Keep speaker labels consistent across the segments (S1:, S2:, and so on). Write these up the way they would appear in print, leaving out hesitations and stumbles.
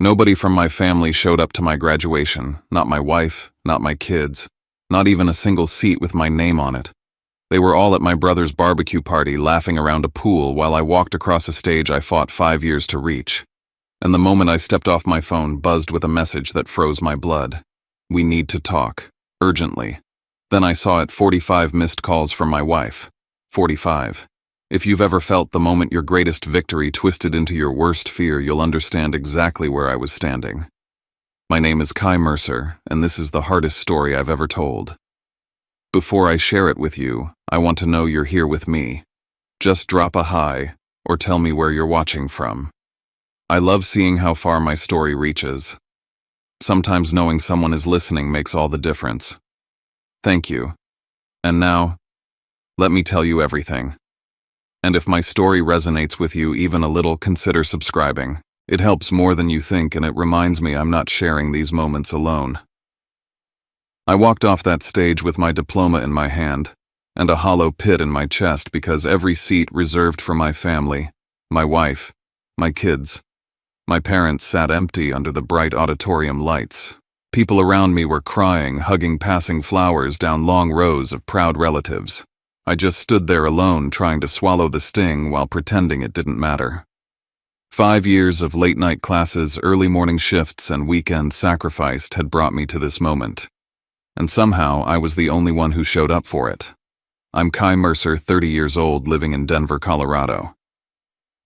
S1: Nobody from my family showed up to my graduation, not my wife, not my kids, not even a single seat with my name on it. They were all at my brother's barbecue party laughing around a pool while I walked across a stage I fought 5 years to reach. And the moment I stepped off my phone buzzed with a message that froze my blood. We need to talk. Urgently. Then I saw it 45 missed calls from my wife. 45. If you've ever felt the moment your greatest victory twisted into your worst fear, you'll understand exactly where I was standing. My name is Kai Mercer, and this is the hardest story I've ever told. Before I share it with you, I want to know you're here with me. Just drop a hi, or tell me where you're watching from. I love seeing how far my story reaches. Sometimes knowing someone is listening makes all the difference. Thank you. And now, let me tell you everything. And if my story resonates with you even a little, consider subscribing. It helps more than you think, and it reminds me I'm not sharing these moments alone. I walked off that stage with my diploma in my hand, and a hollow pit in my chest because every seat reserved for my family, my wife, my kids, my parents sat empty under the bright auditorium lights. People around me were crying, hugging passing flowers down long rows of proud relatives. I just stood there alone, trying to swallow the sting while pretending it didn't matter. 5 years of late-night classes, early morning shifts, and weekends sacrificed had brought me to this moment. And somehow, I was the only one who showed up for it. I'm Kai Mercer, 30 years old, living in Denver, Colorado.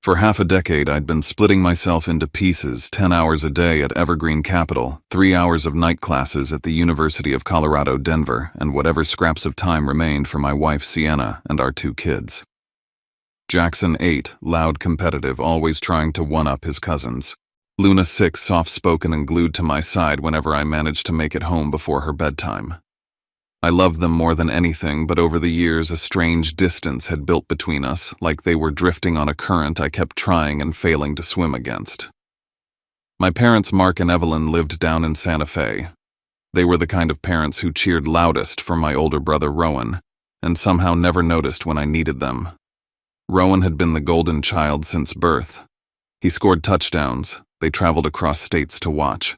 S1: For half a decade, I'd been splitting myself into pieces, 10 hours a day at Evergreen Capital, 3 hours of night classes at the University of Colorado, Denver, and whatever scraps of time remained for my wife, Sienna, and our 2 kids. Jackson, 8, loud, competitive, always trying to one-up his cousins. Luna, 6, soft-spoken and glued to my side whenever I managed to make it home before her bedtime. I loved them more than anything, but over the years a strange distance had built between us, like they were drifting on a current I kept trying and failing to swim against. My parents, Mark and Evelyn, lived down in Santa Fe. They were the kind of parents who cheered loudest for my older brother, Rowan, and somehow never noticed when I needed them. Rowan had been the golden child since birth. He scored touchdowns. They traveled across states to watch.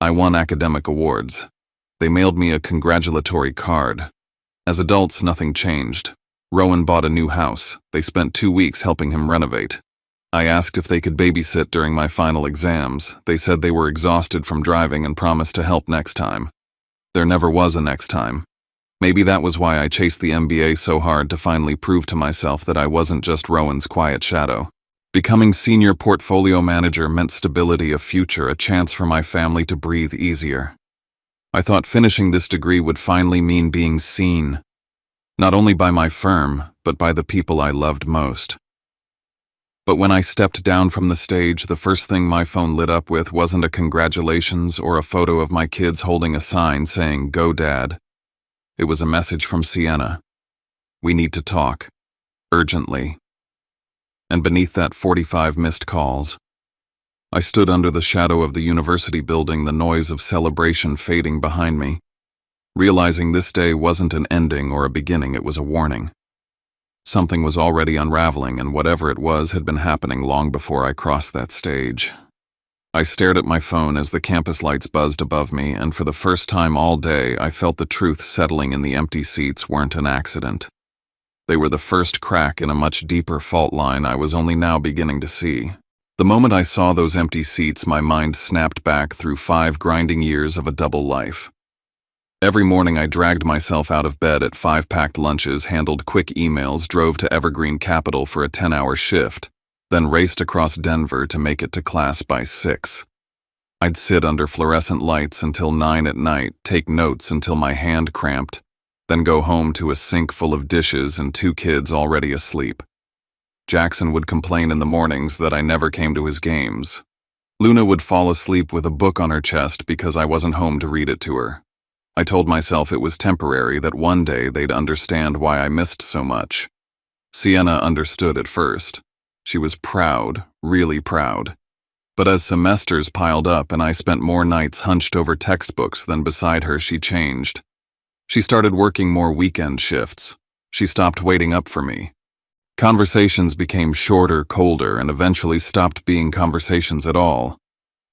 S1: I won academic awards. They mailed me a congratulatory card. As adults, nothing changed. Rowan bought a new house. They spent 2 weeks helping him renovate. I asked if they could babysit during my final exams. They said they were exhausted from driving and promised to help next time. There never was a next time. Maybe that was why I chased the MBA so hard, to finally prove to myself that I wasn't just Rowan's quiet shadow. Becoming senior portfolio manager meant stability, a future, a chance for my family to breathe easier. I thought finishing this degree would finally mean being seen, not only by my firm, but by the people I loved most. But when I stepped down from the stage, the first thing my phone lit up with wasn't a congratulations or a photo of my kids holding a sign saying, "Go, Dad." It was a message from Sienna. We need to talk. Urgently. And beneath that 45 missed calls, I stood under the shadow of the university building, the noise of celebration fading behind me, realizing this day wasn't an ending or a beginning, it was a warning. Something was already unraveling, and whatever it was had been happening long before I crossed that stage. I stared at my phone as the campus lights buzzed above me, and for the first time all day, I felt the truth settling in. The empty seats weren't an accident. They were the first crack in a much deeper fault line I was only now beginning to see. The moment I saw those empty seats, my mind snapped back through 5 grinding years of a double life. Every morning I dragged myself out of bed at 5 packed lunches, handled quick emails, drove to Evergreen Capital for a 10-hour shift, then raced across Denver to make it to class by 6. I'd sit under fluorescent lights until 9 at night, take notes until my hand cramped, then go home to a sink full of dishes and 2 kids already asleep. Jackson would complain in the mornings that I never came to his games. Luna would fall asleep with a book on her chest because I wasn't home to read it to her. I told myself it was temporary, that one day they'd understand why I missed so much. Sienna understood at first. She was proud, really proud. But as semesters piled up and I spent more nights hunched over textbooks than beside her, she changed. She started working more weekend shifts. She stopped waiting up for me. Conversations became shorter, colder, and eventually stopped being conversations at all.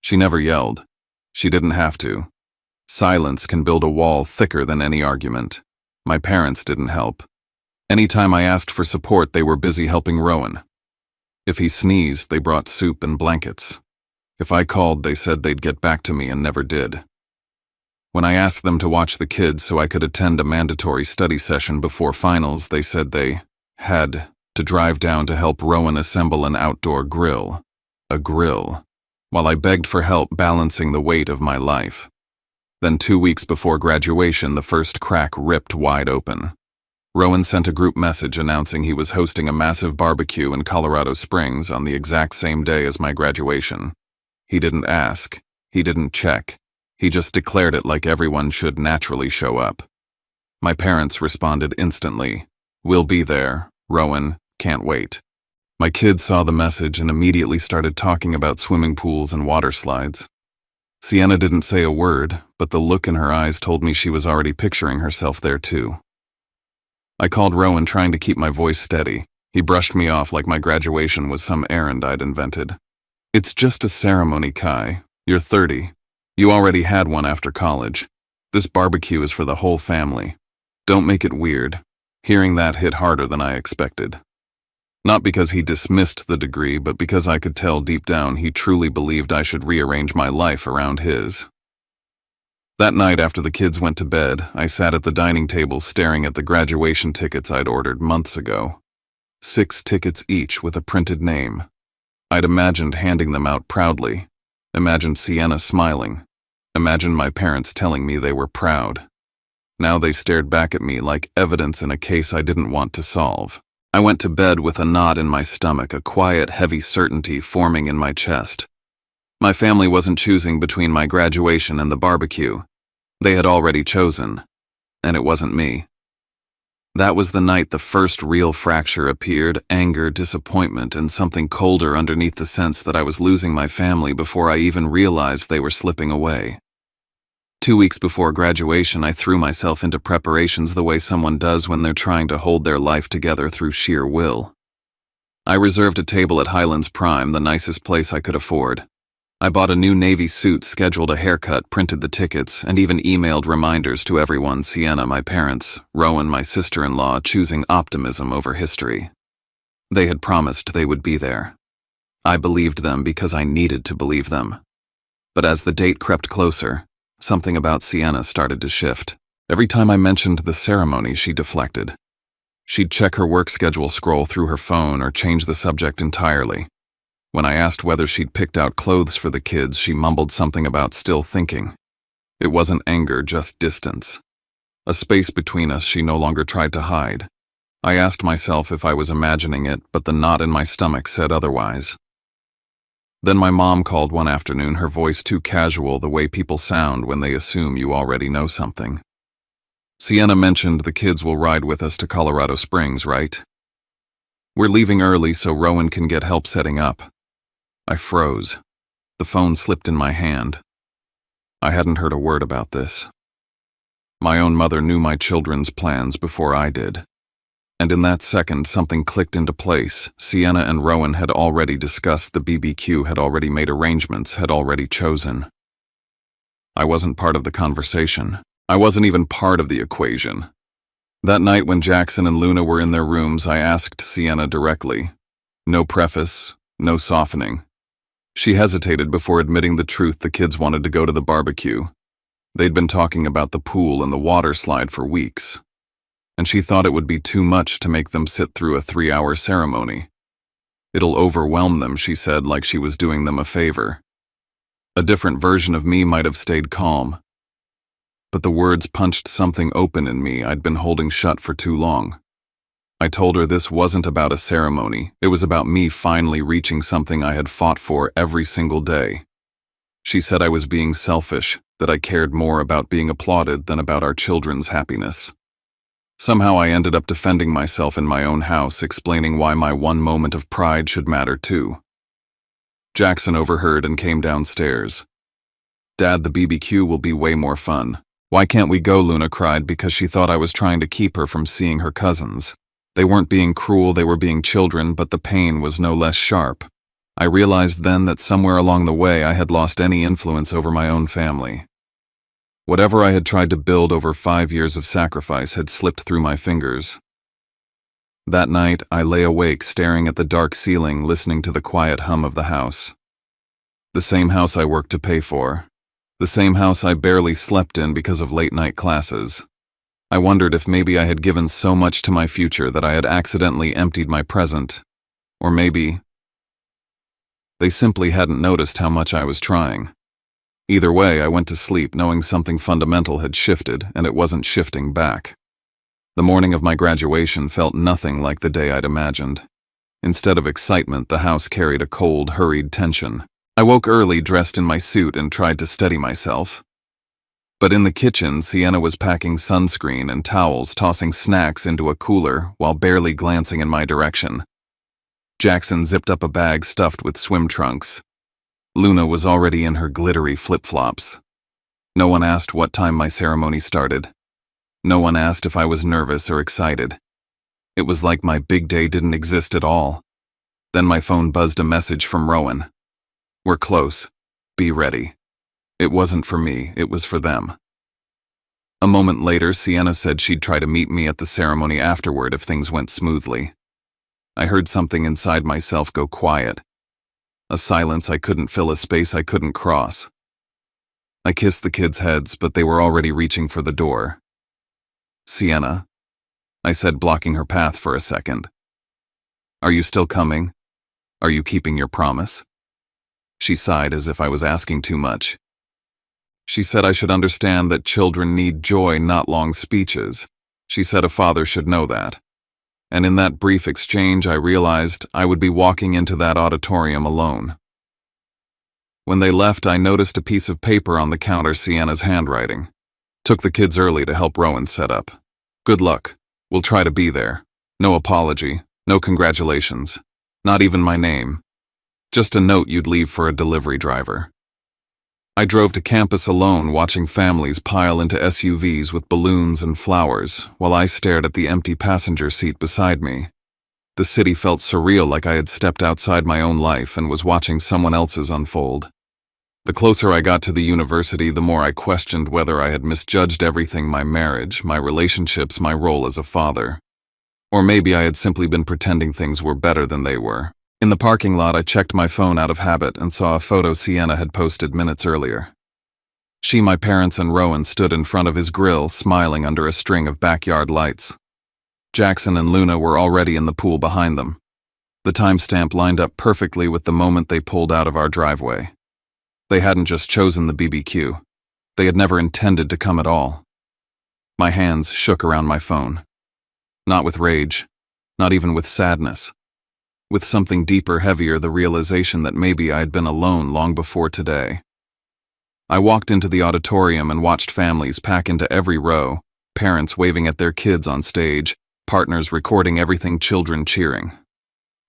S1: She never yelled. She didn't have to. Silence can build a wall thicker than any argument. My parents didn't help. Anytime I asked for support, they were busy helping Rowan. If he sneezed, they brought soup and blankets. If I called, they said they'd get back to me and never did. When I asked them to watch the kids so I could attend a mandatory study session before finals, they said they had to drive down to help Rowan assemble an outdoor grill. A grill. While I begged for help balancing the weight of my life. Then 2 weeks before graduation, the first crack ripped wide open. Rowan sent a group message announcing he was hosting a massive barbecue in Colorado Springs on the exact same day as my graduation. He didn't ask. He didn't check. He just declared it like everyone should naturally show up. My parents responded instantly. "We'll be there. Rowan, can't wait." My kids saw the message and immediately started talking about swimming pools and water slides. Sienna didn't say a word, but the look in her eyes told me she was already picturing herself there too. I called Rowan, trying to keep my voice steady. He brushed me off like my graduation was some errand I'd invented. "It's just a ceremony, Kai. You're 30. You already had one after college. This barbecue is for the whole family. Don't make it weird." Hearing that hit harder than I expected. Not because he dismissed the degree, but because I could tell deep down he truly believed I should rearrange my life around his. That night, after the kids went to bed, I sat at the dining table staring at the graduation tickets I'd ordered months ago. 6 tickets each with a printed name. I'd imagined handing them out proudly. Imagined Sienna smiling. Imagined my parents telling me they were proud. Now they stared back at me like evidence in a case I didn't want to solve. I went to bed with a knot in my stomach, a quiet, heavy certainty forming in my chest. My family wasn't choosing between my graduation and the barbecue. They had already chosen, and it wasn't me. That was the night the first real fracture appeared, anger, disappointment, and something colder underneath the sense that I was losing my family before I even realized they were slipping away. 2 weeks before graduation, I threw myself into preparations the way someone does when they're trying to hold their life together through sheer will. I reserved a table at Highlands Prime, the nicest place I could afford. I bought a new navy suit, scheduled a haircut, printed the tickets, and even emailed reminders to everyone: Sienna, my parents, Rowan, my sister-in-law, choosing optimism over history. They had promised they would be there. I believed them because I needed to believe them. But as the date crept closer, something about Sienna started to shift. Every time I mentioned the ceremony, she deflected. She'd check her work schedule, scroll through her phone, or change the subject entirely. When I asked whether she'd picked out clothes for the kids, she mumbled something about still thinking. It wasn't anger, just distance. A space between us she no longer tried to hide. I asked myself if I was imagining it, but the knot in my stomach said otherwise. Then my mom called one afternoon, her voice too casual, the way people sound when they assume you already know something. "Sienna mentioned the kids will ride with us to Colorado Springs, right? We're leaving early so Rowan can get help setting up." I froze. The phone slipped in my hand. I hadn't heard a word about this. My own mother knew my children's plans before I did. And in that second, something clicked into place. Sienna and Rowan had already discussed the BBQ, had already made arrangements, had already chosen. I wasn't part of the conversation. I wasn't even part of the equation. That night when Jackson and Luna were in their rooms, I asked Sienna directly. No preface, no softening. She hesitated before admitting the truth: the kids wanted to go to the barbecue. They'd been talking about the pool and the water slide for weeks. And she thought it would be too much to make them sit through a 3-hour ceremony. "It'll overwhelm them," she said, like she was doing them a favor. A different version of me might have stayed calm. But the words punched something open in me I'd been holding shut for too long. I told her this wasn't about a ceremony. It was about me finally reaching something I had fought for every single day. She said I was being selfish, that I cared more about being applauded than about our children's happiness. Somehow I ended up defending myself in my own house, explaining why my one moment of pride should matter too. Jackson overheard and came downstairs. "Dad, the BBQ will be way more fun." "Why can't we go?" Luna cried, because she thought I was trying to keep her from seeing her cousins. They weren't being cruel, they were being children, but the pain was no less sharp. I realized then that somewhere along the way I had lost any influence over my own family. Whatever I had tried to build over 5 years of sacrifice had slipped through my fingers. That night, I lay awake staring at the dark ceiling, listening to the quiet hum of the house. The same house I worked to pay for. The same house I barely slept in because of late-night classes. I wondered if maybe I had given so much to my future that I had accidentally emptied my present. Or maybe they simply hadn't noticed how much I was trying. Either way, I went to sleep knowing something fundamental had shifted, and it wasn't shifting back. The morning of my graduation felt nothing like the day I'd imagined. Instead of excitement, the house carried a cold, hurried tension. I woke early, dressed in my suit, and tried to steady myself. But in the kitchen, Sienna was packing sunscreen and towels, tossing snacks into a cooler while barely glancing in my direction. Jackson zipped up a bag stuffed with swim trunks. Luna was already in her glittery flip-flops. No one asked what time my ceremony started. No one asked if I was nervous or excited. It was like my big day didn't exist at all. Then my phone buzzed a message from Rowan. "We're close. Be ready." It wasn't for me, it was for them. A moment later, Sienna said she'd try to meet me at the ceremony afterward if things went smoothly. I heard something inside myself go quiet. A silence I couldn't fill, a space I couldn't cross. I kissed the kids' heads, but they were already reaching for the door. "Sienna," I said, blocking her path for a second. "Are you still coming? Are you keeping your promise?" She sighed as if I was asking too much. She said I should understand that children need joy, not long speeches. She said a father should know that. And in that brief exchange, I realized I would be walking into that auditorium alone. When they left, I noticed a piece of paper on the counter, Sienna's handwriting. Took the kids early to help Rowan set up. "Good luck. We'll try to be there. No apology, no congratulations, not even my name. Just a note you'd leave for a delivery driver." I drove to campus alone, watching families pile into SUVs with balloons and flowers, while I stared at the empty passenger seat beside me. The city felt surreal, like I had stepped outside my own life and was watching someone else's unfold. The closer I got to the university, the more I questioned whether I had misjudged everything: my marriage, my relationships, my role as a father. Or maybe I had simply been pretending things were better than they were. In the parking lot, I checked my phone out of habit and saw a photo Sienna had posted minutes earlier. She, my parents, and Rowan stood in front of his grill, smiling under a string of backyard lights. Jackson and Luna were already in the pool behind them. The timestamp lined up perfectly with the moment they pulled out of our driveway. They hadn't just chosen the BBQ. They had never intended to come at all. My hands shook around my phone. Not with rage, not even with sadness. With something deeper, heavier, the realization that maybe I had been alone long before today. I walked into the auditorium and watched families pack into every row, parents waving at their kids on stage, partners recording everything, children cheering.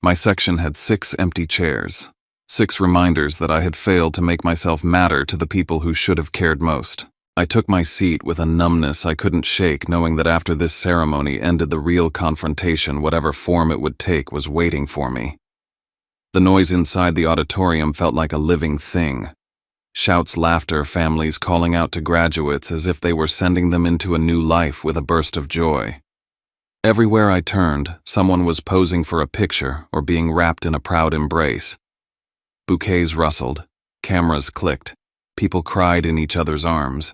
S1: My section had 6 empty chairs, 6 reminders that I had failed to make myself matter to the people who should have cared most. I took my seat with a numbness I couldn't shake, knowing that after this ceremony ended, the real confrontation, whatever form it would take, was waiting for me. The noise inside the auditorium felt like a living thing. Shouts, laughter, families calling out to graduates as if they were sending them into a new life with a burst of joy. Everywhere I turned, someone was posing for a picture or being wrapped in a proud embrace. Bouquets rustled, cameras clicked, people cried in each other's arms.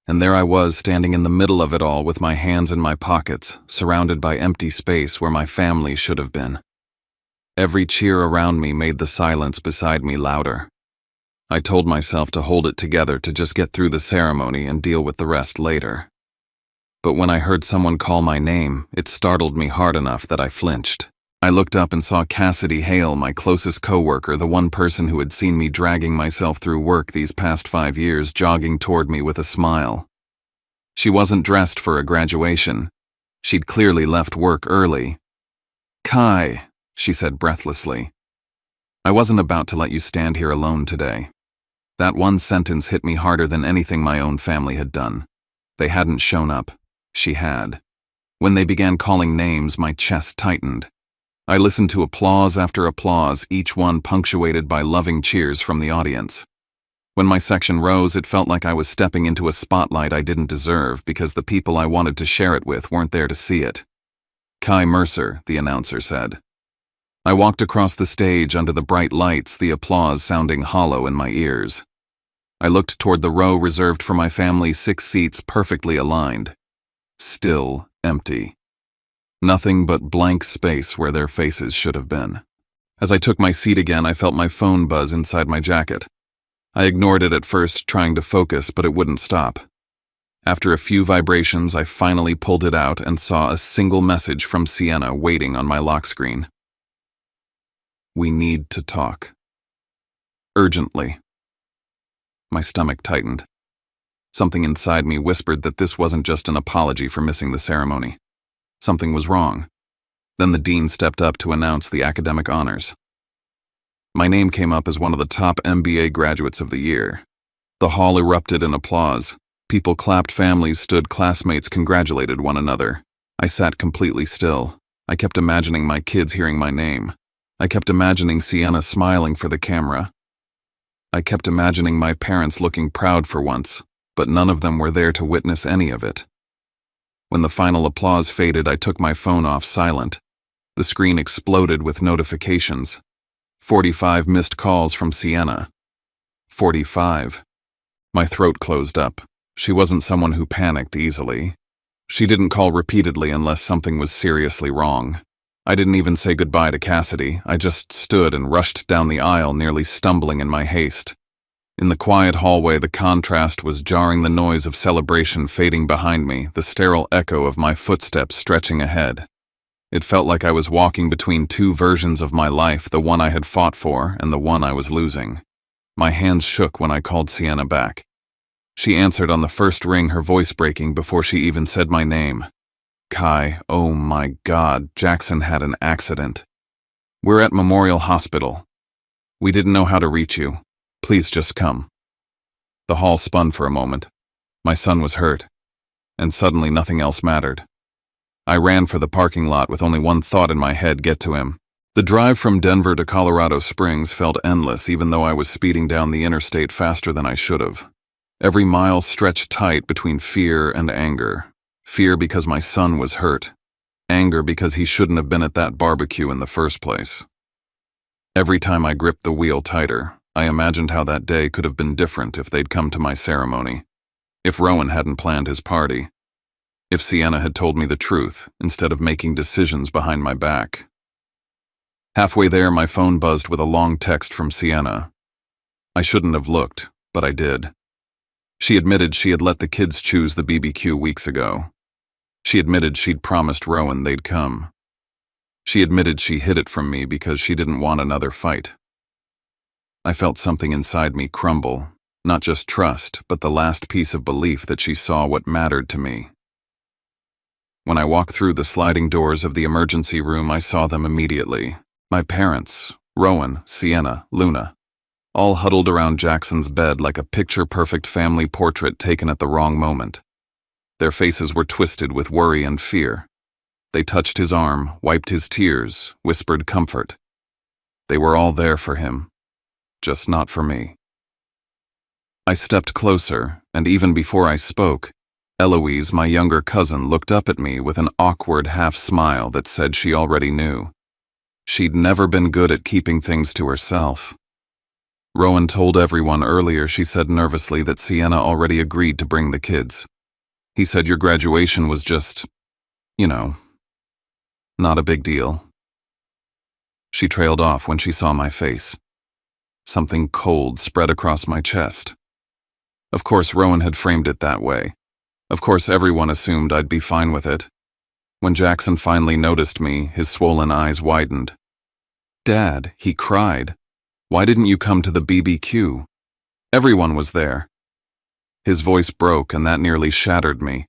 S1: And there I was, standing in the middle of it all with my hands in my pockets, surrounded by empty space where my family should have been. Every cheer around me made the silence beside me louder. I told myself to hold it together, to just get through the ceremony and deal with the rest later. But when I heard someone call my name, it startled me hard enough that I flinched. I looked up and saw Cassidy Hale, my closest coworker, the one person who had seen me dragging myself through work these past 5 years, jogging toward me with a smile. She wasn't dressed for a graduation. She'd clearly left work early. "Kai," she said breathlessly, "I wasn't about to let you stand here alone today." That one sentence hit me harder than anything my own family had done. They hadn't shown up. She had. When they began calling names, my chest tightened. I listened to applause after applause, each one punctuated by loving cheers from the audience. When my section rose, it felt like I was stepping into a spotlight I didn't deserve because the people I wanted to share it with weren't there to see it. Kai Mercer, the announcer said. I walked across the stage under the bright lights, the applause sounding hollow in my ears. I looked toward the row reserved for my family, 6 seats perfectly aligned. Still empty. Nothing but blank space where their faces should have been. As I took my seat again, I felt my phone buzz inside my jacket. I ignored it at first, trying to focus, but it wouldn't stop. After a few vibrations, I finally pulled it out and saw a single message from Sienna waiting on my lock screen. We need to talk. Urgently. My stomach tightened. Something inside me whispered that this wasn't just an apology for missing the ceremony. Something was wrong. Then the dean stepped up to announce the academic honors. My name came up as one of the top MBA graduates of the year. The hall erupted in applause. People clapped, families stood, classmates congratulated one another. I sat completely still. I kept imagining my kids hearing my name. I kept imagining Sienna smiling for the camera. I kept imagining my parents looking proud for once, but none of them were there to witness any of it. When the final applause faded, I took my phone off silent. The screen exploded with notifications. 45 missed calls from Sienna. 45. My throat closed up. She wasn't someone who panicked easily. She didn't call repeatedly unless something was seriously wrong. I didn't even say goodbye to Cassidy. I just stood and rushed down the aisle, nearly stumbling in my haste. In the quiet hallway, the contrast was jarring, the noise of celebration fading behind me, the sterile echo of my footsteps stretching ahead. It felt like I was walking between 2 versions of my life, the one I had fought for and the one I was losing. My hands shook when I called Sienna back. She answered on the first ring, her voice breaking before she even said my name. Kai, oh my God, Jackson had an accident. We're at Memorial Hospital. We didn't know how to reach you. Please just come. The hall spun for a moment. My son was hurt. And suddenly nothing else mattered. I ran for the parking lot with only one thought in my head: get to him. The drive from Denver to Colorado Springs felt endless, even though I was speeding down the interstate faster than I should have. Every mile stretched tight between fear and anger. Fear because my son was hurt. Anger because he shouldn't have been at that barbecue in the first place. Every time I gripped the wheel tighter, I imagined how that day could have been different if they'd come to my ceremony. If Rowan hadn't planned his party. If Sienna had told me the truth, instead of making decisions behind my back. Halfway there, my phone buzzed with a long text from Sienna. I shouldn't have looked, but I did. She admitted she had let the kids choose the BBQ weeks ago. She admitted she'd promised Rowan they'd come. She admitted she hid it from me because she didn't want another fight. I felt something inside me crumble, not just trust, but the last piece of belief that she saw what mattered to me. When I walked through the sliding doors of the emergency room, I saw them immediately. My parents, Rowan, Sienna, Luna, all huddled around Jackson's bed like a picture-perfect family portrait taken at the wrong moment. Their faces were twisted with worry and fear. They touched his arm, wiped his tears, whispered comfort. They were all there for him, just not for me. I stepped closer, and even before I spoke, Eloise, my younger cousin, looked up at me with an awkward half-smile that said she already knew. She'd never been good at keeping things to herself. Rowan told everyone earlier, she said nervously, that Sienna already agreed to bring the kids. He said your graduation was just, not a big deal. She trailed off when she saw my face. Something cold spread across my chest. Of course, Rowan had framed it that way. Of course, everyone assumed I'd be fine with it. When Jackson finally noticed me, his swollen eyes widened. "Dad," he cried, "why didn't you come to the BBQ? Everyone was there." His voice broke, and that nearly shattered me.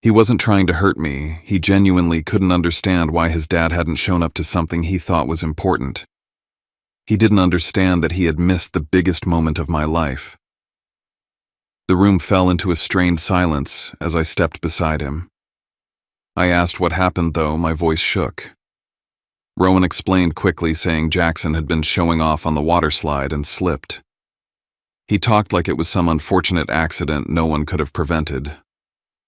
S1: He wasn't trying to hurt me. He genuinely couldn't understand why his dad hadn't shown up to something he thought was important. He didn't understand that he had missed the biggest moment of my life. The room fell into a strained silence as I stepped beside him. I asked what happened, though my voice shook. Rowan explained quickly, saying Jackson had been showing off on the water slide and slipped. He talked like it was some unfortunate accident no one could have prevented.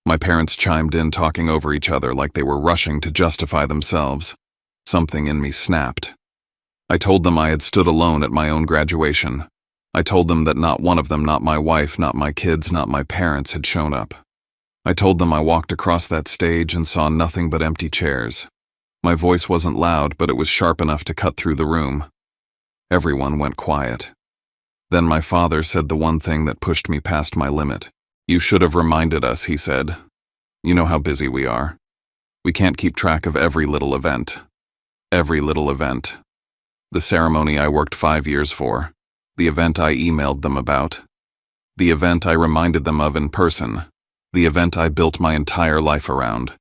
S1: My parents chimed in, talking over each other like they were rushing to justify themselves. Something in me snapped. I told them I had stood alone at my own graduation. I told them that not one of them, not my wife, not my kids, not my parents, had shown up. I told them I walked across that stage and saw nothing but empty chairs. My voice wasn't loud, but it was sharp enough to cut through the room. Everyone went quiet. Then my father said the one thing that pushed me past my limit. "You should have reminded us," he said. "You know how busy we are. We can't keep track of every little event. Every little event. The ceremony I worked 5 years for. The event I emailed them about. The event I reminded them of in person. The event I built my entire life around.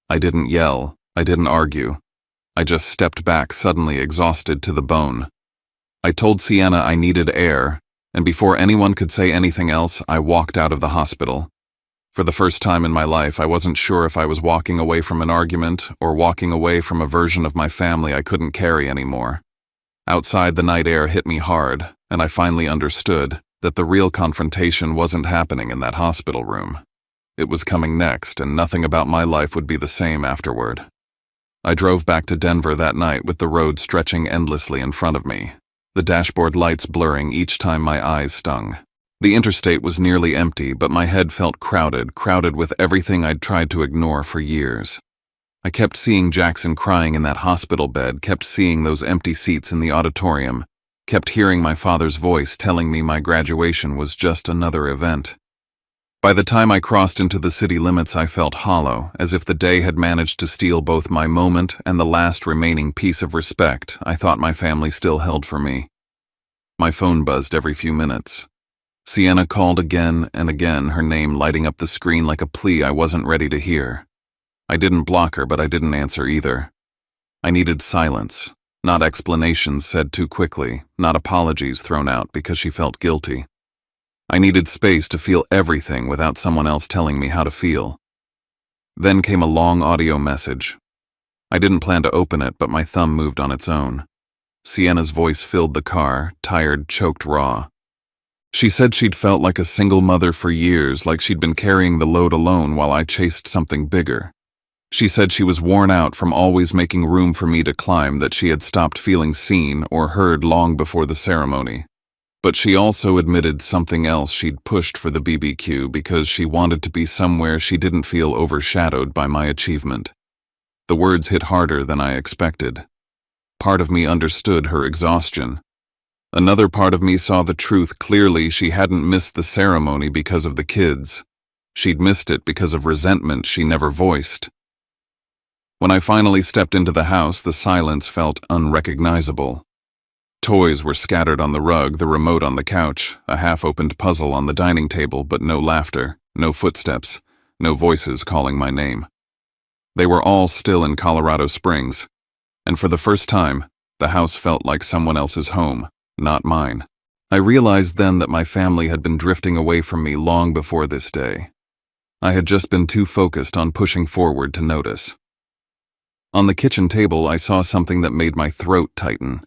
S1: I didn't yell. I didn't argue. I just stepped back, suddenly exhausted to the bone. I told Sienna I needed air, and before anyone could say anything else, I walked out of the hospital. For the first time in my life, I wasn't sure if I was walking away from an argument or walking away from a version of my family I couldn't carry anymore. Outside, the night air hit me hard, and I finally understood that the real confrontation wasn't happening in that hospital room. It was coming next, and nothing about my life would be the same afterward. I drove back to Denver that night with the road stretching endlessly in front of me, the dashboard lights blurring each time my eyes stung. The interstate was nearly empty, but my head felt crowded with everything I'd tried to ignore for years. I kept seeing Jackson crying in that hospital bed, kept seeing those empty seats in the auditorium, kept hearing my father's voice telling me my graduation was just another event. By the time I crossed into the city limits, I felt hollow, as if the day had managed to steal both my moment and the last remaining piece of respect I thought my family still held for me. My phone buzzed every few minutes. Sienna called again and again, her name lighting up the screen like a plea I wasn't ready to hear. I didn't block her, but I didn't answer either. I needed silence, not explanations said too quickly, not apologies thrown out because she felt guilty. I needed space to feel everything without someone else telling me how to feel. Then came a long audio message. I didn't plan to open it, but my thumb moved on its own. Sienna's voice filled the car, tired, choked raw. She said she'd felt like a single mother for years, like she'd been carrying the load alone while I chased something bigger. She said she was worn out from always making room for me to climb, that she had stopped feeling seen or heard long before the ceremony. But she also admitted something else she'd pushed for the BBQ because she wanted to be somewhere she didn't feel overshadowed by my achievement. The words hit harder than I expected. Part of me understood her exhaustion. Another part of me saw the truth clearly. She hadn't missed the ceremony because of the kids. She'd missed it because of resentment she never voiced. When I finally stepped into the house, the silence felt unrecognizable. Toys were scattered on the rug, the remote on the couch, a half-opened puzzle on the dining table, but no laughter, no footsteps, no voices calling my name. They were all still in Colorado Springs, and for the first time, the house felt like someone else's home, not mine. I realized then that my family had been drifting away from me long before this day. I had just been too focused on pushing forward to notice. On the kitchen table, I saw something that made my throat tighten.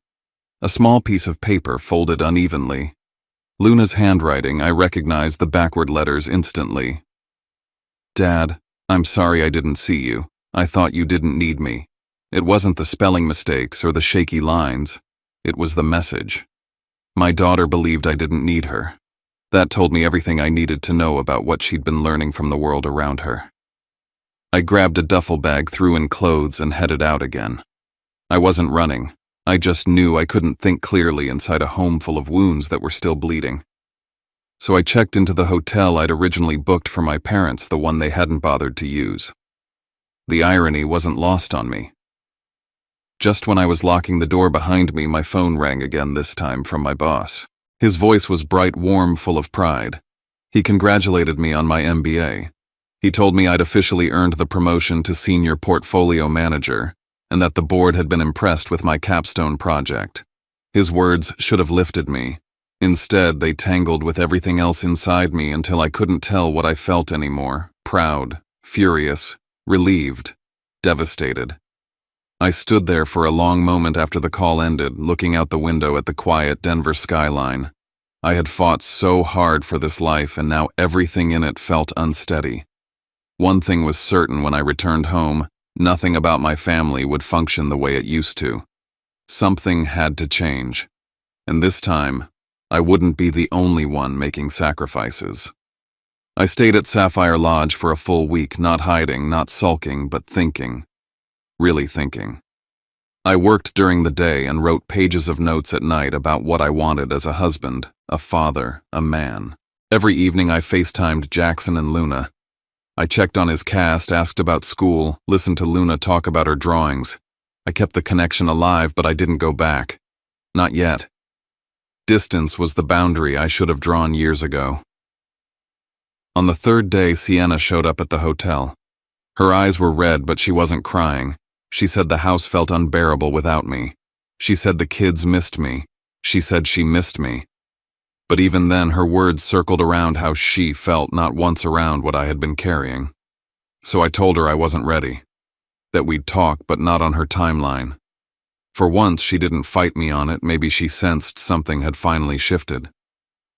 S1: A small piece of paper folded unevenly. Luna's handwriting. I recognized the backward letters instantly. "Dad, I'm sorry I didn't see you. I thought you didn't need me." It wasn't the spelling mistakes or the shaky lines. It was the message. My daughter believed I didn't need her. That told me everything I needed to know about what she'd been learning from the world around her. I grabbed a duffel bag, threw in clothes, and headed out again. I wasn't running. I just knew I couldn't think clearly inside a home full of wounds that were still bleeding. So I checked into the hotel I'd originally booked for my parents, the one they hadn't bothered to use. The irony wasn't lost on me. Just when I was locking the door behind me, my phone rang again, this time from my boss. His voice was bright, warm, full of pride. He congratulated me on my MBA. He told me I'd officially earned the promotion to senior portfolio manager, and that the board had been impressed with my capstone project. His words should have lifted me. Instead, they tangled with everything else inside me until I couldn't tell what I felt anymore. Proud, furious, relieved, devastated. I stood there for a long moment after the call ended, looking out the window at the quiet Denver skyline. I had fought so hard for this life, and now everything in it felt unsteady. One thing was certain when I returned home: nothing about my family would function the way it used to. Something had to change. And this time, I wouldn't be the only one making sacrifices. I stayed at Sapphire Lodge for a full week, not hiding, not sulking, but thinking. Really thinking. I worked during the day and wrote pages of notes at night about what I wanted as a husband, a father, a man. Every evening I FaceTimed Jackson and Luna. I checked on his cast, asked about school, listened to Luna talk about her drawings. I kept the connection alive, but I didn't go back. Not yet. Distance was the boundary I should have drawn years ago. On the third day, Sienna showed up at the hotel. Her eyes were red, but she wasn't crying. She said the house felt unbearable without me. She said the kids missed me. She said she missed me. But even then, her words circled around how she felt, not once around what I had been carrying. So I told her I wasn't ready. That we'd talk, but not on her timeline. For once, she didn't fight me on it. Maybe she sensed something had finally shifted.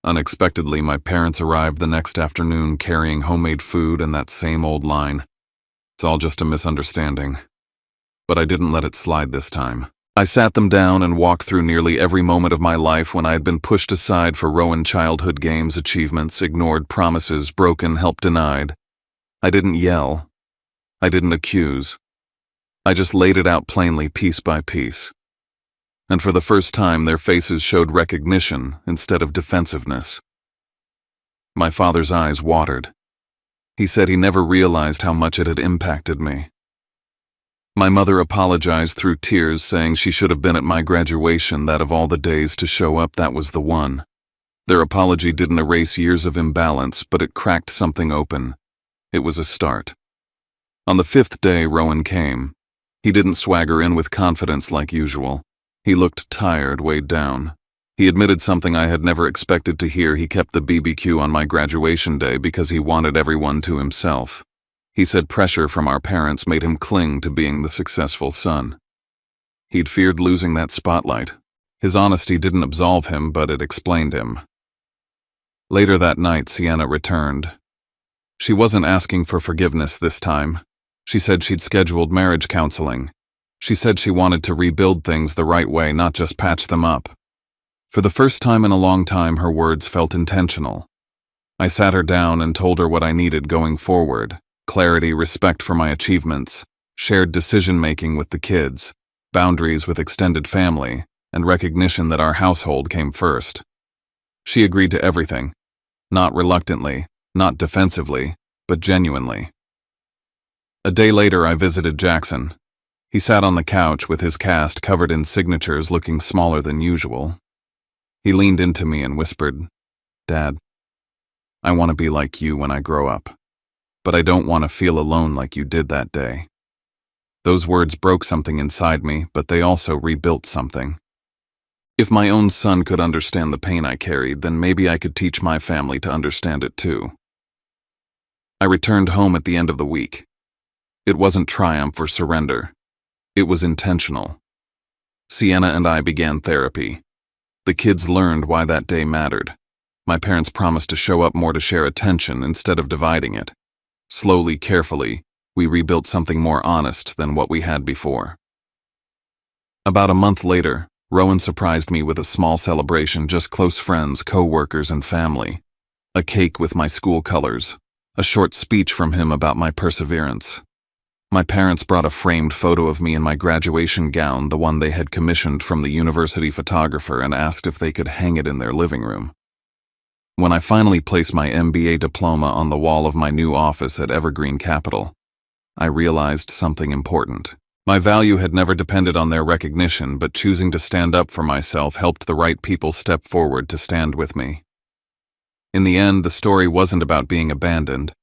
S1: Unexpectedly, my parents arrived the next afternoon carrying homemade food and that same old line: "It's all just a misunderstanding." But I didn't let it slide this time. I sat them down and walked through nearly every moment of my life when I had been pushed aside for Rowan childhood games achievements, ignored promises, broken, help denied. I didn't yell. I didn't accuse. I just laid it out plainly, piece by piece. And for the first time, their faces showed recognition instead of defensiveness. My father's eyes watered. He said he never realized how much it had impacted me. My mother apologized through tears, saying she should have been at my graduation, that of all the days to show up, that was the one. Their apology didn't erase years of imbalance, but it cracked something open. It was a start. On the fifth day, Rowan came. He didn't swagger in with confidence like usual. He looked tired, weighed down. He admitted something I had never expected to hear. He kept the BBQ on my graduation day because he wanted everyone to himself. He said pressure from our parents made him cling to being the successful son. He'd feared losing that spotlight. His honesty didn't absolve him, but it explained him. Later that night, Sienna returned. She wasn't asking for forgiveness this time. She said she'd scheduled marriage counseling. She said she wanted to rebuild things the right way, not just patch them up. For the first time in a long time, her words felt intentional. I sat her down and told her what I needed going forward: clarity, respect for my achievements, shared decision-making with the kids, boundaries with extended family, and recognition that our household came first. She agreed to everything, not reluctantly, not defensively, but genuinely. A day later, I visited Jackson. He sat on the couch with his cast covered in signatures, looking smaller than usual. He leaned into me and whispered, "Dad, I want to be like you when I grow up, but I don't want to feel alone like you did that day." Those words broke something inside me, but they also rebuilt something. If my own son could understand the pain I carried, then maybe I could teach my family to understand it too. I returned home at the end of the week. It wasn't triumph or surrender. It was intentional. Sienna and I began therapy. The kids learned why that day mattered. My parents promised to show up more, to share attention instead of dividing it. Slowly, carefully, we rebuilt something more honest than what we had before. About a month later, Rowan surprised me with a small celebration, just close friends, co-workers, and family. A cake with my school colors. A short speech from him about my perseverance. My parents brought a framed photo of me in my graduation gown, the one they had commissioned from the university photographer, and asked if they could hang it in their living room. When I finally placed my MBA diploma on the wall of my new office at Evergreen Capital, I realized something important. My value had never depended on their recognition, but choosing to stand up for myself helped the right people step forward to stand with me. In the end, the story wasn't about being abandoned.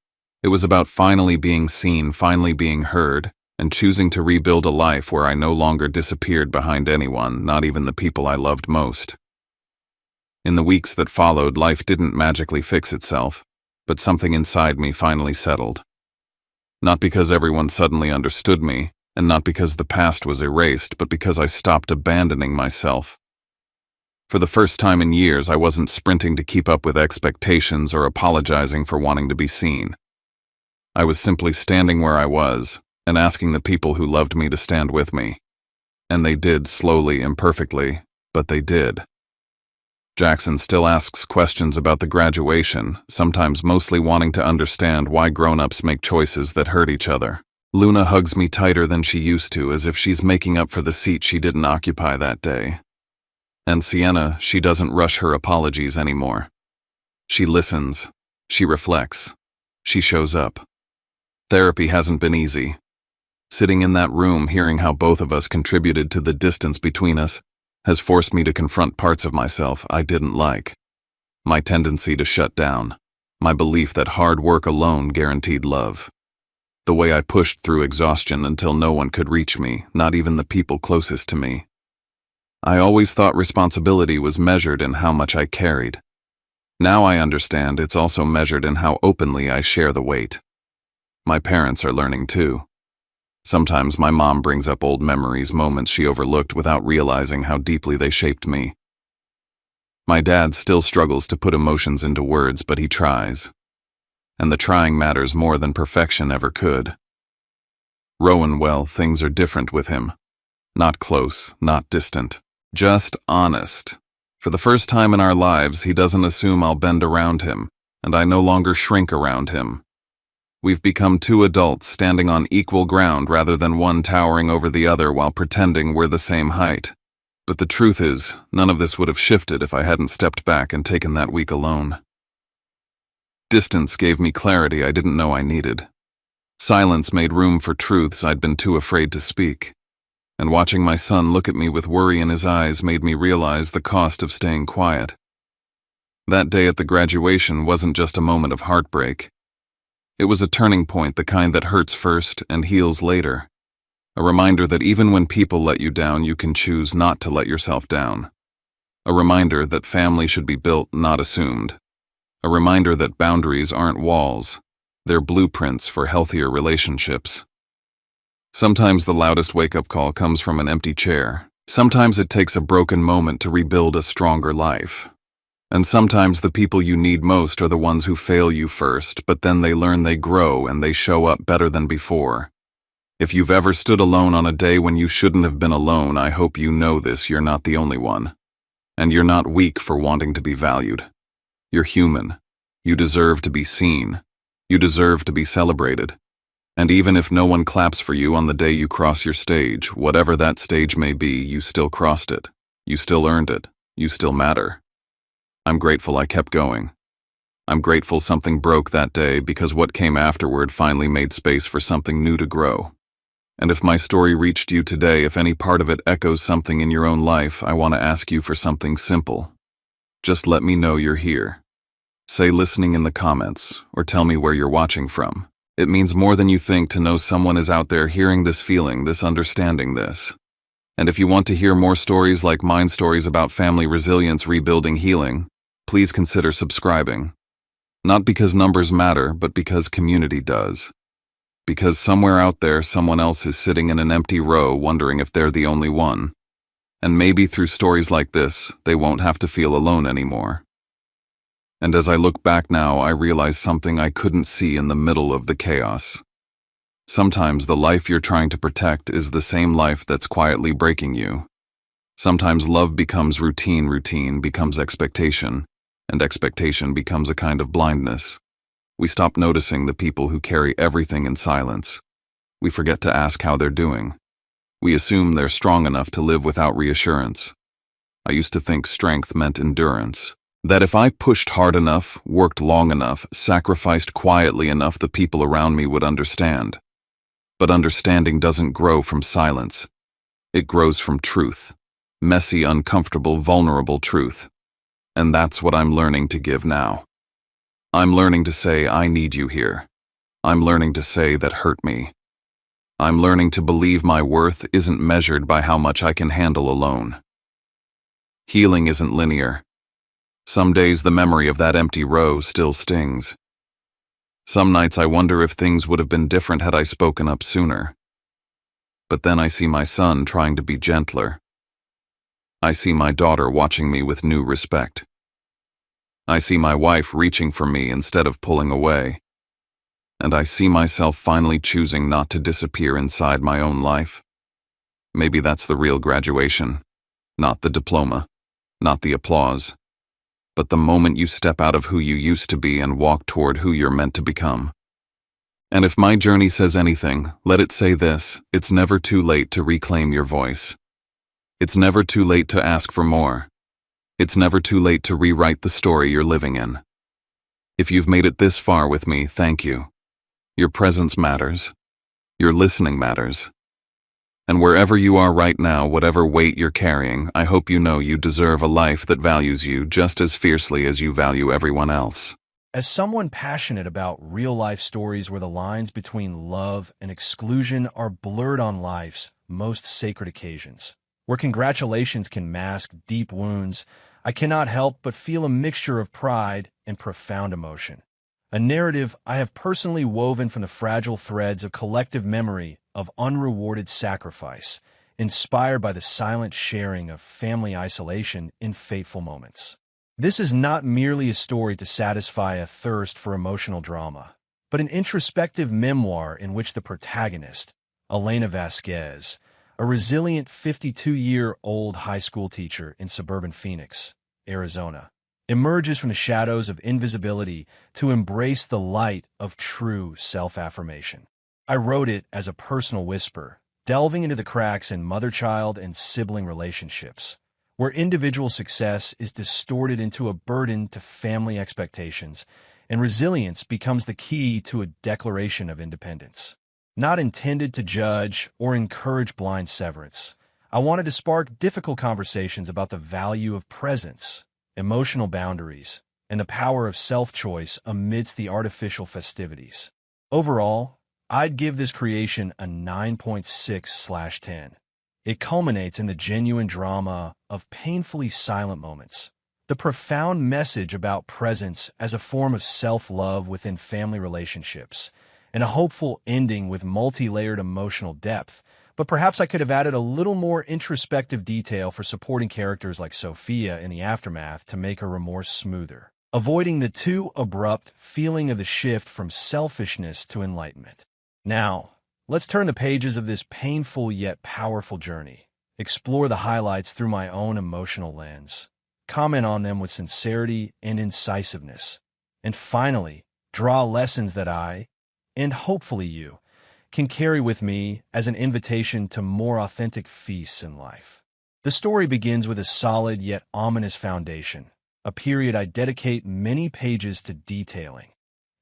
S1: It was about finally being seen, finally being heard, and choosing to rebuild a life where I no longer disappeared behind anyone, not even the people I loved most. In the weeks that followed, life didn't magically fix itself, but something inside me finally settled. Not because everyone suddenly understood me, And not because the past was erased, but because I stopped abandoning myself. For the first time in years, I wasn't sprinting to keep up with expectations or apologizing for wanting to be seen. I was simply standing where I was and asking the people who loved me to stand with me. And they did, slowly, imperfectly, but they did. Jackson still asks questions about the graduation, sometimes mostly wanting to understand why grown-ups make choices that hurt each other. Luna hugs me tighter than she used to, as if she's making up for the seat she didn't occupy that day. And Sienna, she doesn't rush her apologies anymore. She listens. She reflects. She shows up. Therapy hasn't been easy. Sitting in that room, hearing how both of us contributed to the distance between us, has forced me to confront parts of myself I didn't like. My tendency to shut down. My belief that hard work alone guaranteed love. The way I pushed through exhaustion until no one could reach me, not even the people closest to me. I always thought responsibility was measured in how much I carried. Now I understand it's also measured in how openly I share the weight. My parents are learning too. Sometimes my mom brings up old memories, moments she overlooked without realizing how deeply they shaped me. My dad still struggles to put emotions into words, but he tries. And the trying matters more than perfection ever could. Rowan, well, things are different with him. Not close, not distant. Just honest. For the first time in our lives, he doesn't assume I'll bend around him, and I no longer shrink around him. We've become two adults standing on equal ground rather than one towering over the other while pretending we're the same height. But the truth is, none of this would have shifted if I hadn't stepped back and taken that week alone. Distance gave me clarity I didn't know I needed. Silence made room for truths I'd been too afraid to speak. And watching my son look at me with worry in his eyes made me realize the cost of staying quiet. That day at the graduation wasn't just a moment of heartbreak. It was a turning point, the kind that hurts first and heals later. A reminder that even when people let you down, you can choose not to let yourself down. A reminder that family should be built, not assumed. A reminder that boundaries aren't walls. They're blueprints for healthier relationships. Sometimes the loudest wake-up call comes from an empty chair. Sometimes it takes a broken moment to rebuild a stronger life. And sometimes the people you need most are the ones who fail you first, but then they learn, they grow, and they show up better than before. If you've ever stood alone on a day when you shouldn't have been alone, I hope you know this: you're not the only one. And you're not weak for wanting to be valued. You're human. You deserve to be seen. You deserve to be celebrated. And even if no one claps for you on the day you cross your stage, whatever that stage may be, you still crossed it. You still earned it. You still matter. I'm grateful I kept going. I'm grateful something broke that day, because what came afterward finally made space for something new to grow. And if my story reached you today, if any part of it echoes something in your own life, I want to ask you for something simple. Just let me know you're here. Say listening in the comments, or tell me where you're watching from. It means more than you think to know someone is out there hearing this, feeling this, understanding this. And if you want to hear more stories like mine, stories about family resilience, rebuilding, healing, please consider subscribing. Not because numbers matter, but because community does. Because somewhere out there, someone else is sitting in an empty row wondering if they're the only one. And maybe through stories like this, they won't have to feel alone anymore. And as I look back now, I realize something I couldn't see in the middle of the chaos. Sometimes the life you're trying to protect is the same life that's quietly breaking you. Sometimes love becomes routine, routine becomes expectation, and expectation becomes a kind of blindness. We stop noticing the people who carry everything in silence. We forget to ask how they're doing. We assume they're strong enough to live without reassurance. I used to think strength meant endurance. That if I pushed hard enough, worked long enough, sacrificed quietly enough, the people around me would understand. But understanding doesn't grow from silence. It grows from truth. Messy, uncomfortable, vulnerable truth. And that's what I'm learning to give now. I'm learning to say, I need you here. I'm learning to say, that hurt me. I'm learning to believe my worth isn't measured by how much I can handle alone. Healing isn't linear. Some days the memory of that empty row still stings. Some nights I wonder if things would have been different had I spoken up sooner. But then I see my son trying to be gentler. I see my daughter watching me with new respect. I see my wife reaching for me instead of pulling away. And I see myself finally choosing not to disappear inside my own life. Maybe that's the real graduation. Not the diploma, not the applause, but the moment you step out of who you used to be and walk toward who you're meant to become. And if my journey says anything, let it say this: it's never too late to reclaim your voice. It's never too late to ask for more. It's never too late to rewrite the story you're living in. If you've made it this far with me, thank you. Your presence matters. Your listening matters. And wherever you are right now, whatever weight you're carrying, I hope you know you deserve a life that values you just as fiercely as you value everyone else.
S2: As someone passionate about real-life stories where the lines between love and exclusion are blurred on life's most sacred occasions, where congratulations can mask deep wounds, I cannot help but feel a mixture of pride and profound emotion. A narrative I have personally woven from the fragile threads of collective memory of unrewarded sacrifice, inspired by the silent sharing of family isolation in fateful moments. This is not merely a story to satisfy a thirst for emotional drama, but an introspective memoir in which the protagonist, Elena Vasquez, a resilient 52-year-old high school teacher in suburban Phoenix, Arizona, emerges from the shadows of invisibility to embrace the light of true self-affirmation. I wrote it as a personal whisper, delving into the cracks in mother-child and sibling relationships, where individual success is distorted into a burden to family expectations, and resilience becomes the key to a declaration of independence. Not intended to judge or encourage blind severance, I wanted to spark difficult conversations about the value of presence, emotional boundaries, and the power of self-choice amidst the artificial festivities. Overall, I'd give this creation a 9.6/10. It culminates in the genuine drama of painfully silent moments, the profound message about presence as a form of self-love within family relationships, and a hopeful ending with multi-layered emotional depth. But perhaps I could have added a little more introspective detail for supporting characters like Sophia in the aftermath to make her remorse smoother, avoiding the too abrupt feeling of the shift from selfishness to enlightenment. Now, let's turn the pages of this painful yet powerful journey, explore the highlights through my own emotional lens, comment on them with sincerity and incisiveness, and finally, draw lessons that I, and hopefully you, can carry with me as an invitation to more authentic feasts in life. The story begins with a solid yet ominous foundation, a period I dedicate many pages to detailing,